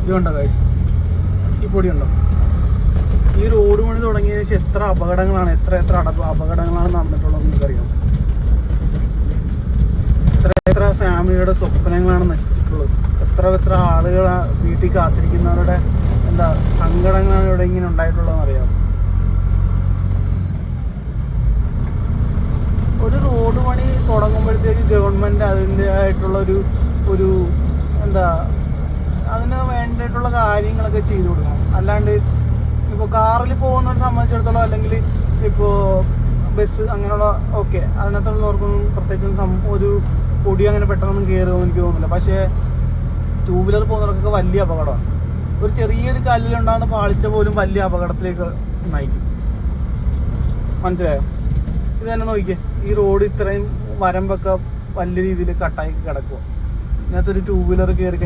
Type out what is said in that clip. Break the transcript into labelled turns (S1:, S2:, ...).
S1: ഇതുണ്ടോ ഗൈസ്, ഈ പൊടിയുണ്ടോ? ഈ റോഡ് പണി തുടങ്ങിയതിന് ശേഷം എത്ര അപകടങ്ങളാണ്, എത്ര അപകടങ്ങളാണ് നടന്നിട്ടുള്ളത് നമുക്കറിയാം. എത്ര ഫാമിലിയുടെ സ്വപ്നങ്ങളാണ് നശിച്ചിട്ടുള്ളത്. എത്ര ആളുകൾ വീട്ടിൽ കാത്തിരിക്കുന്നവരുടെ സങ്കടങ്ങളാണ് ഇവിടെ ഇങ്ങനെ ഉണ്ടായിട്ടുള്ളതെന്ന് അറിയാം. ഒരു റോഡ് പണി തുടങ്ങുമ്പോഴത്തേക്ക് ഗവൺമെന്റ് അതിൻ്റെതായിട്ടുള്ള ഒരു അതിന് വേണ്ടിയിട്ടുള്ള കാര്യങ്ങളൊക്കെ ചെയ്തു കൊടുക്കണം. അല്ലാണ്ട് ഇപ്പോൾ കാറിൽ പോകുന്നവരെ സംബന്ധിച്ചിടത്തോളം, അല്ലെങ്കിൽ ഇപ്പോൾ ബസ് അങ്ങനെയുള്ള ഓക്കെ, അതിനകത്തുള്ളവർക്കൊന്നും പ്രത്യേകിച്ചും ഒരു പൊടി അങ്ങനെ പെട്ടെന്നൊന്നും കയറുമെന്ന് എനിക്ക് തോന്നുന്നില്ല. പക്ഷേ 2 വീലർ പോകുന്നവർക്കൊക്കെ വലിയ അപകടമാണ്. ഒരു ചെറിയൊരു കല്ലിലുണ്ടാകുന്ന പാളിച്ച പോലും വലിയ അപകടത്തിലേക്ക് നയിക്കും. മനസ്സിലായോ? ഇത് തന്നെ നോക്കിക്കേ, ഈ റോഡ് ഇത്രയും വരമ്പൊക്കെ വലിയ രീതിയിൽ കട്ടായി കിടക്കുക. ഇതിനകത്തൊരു 2 വീലർ കയറി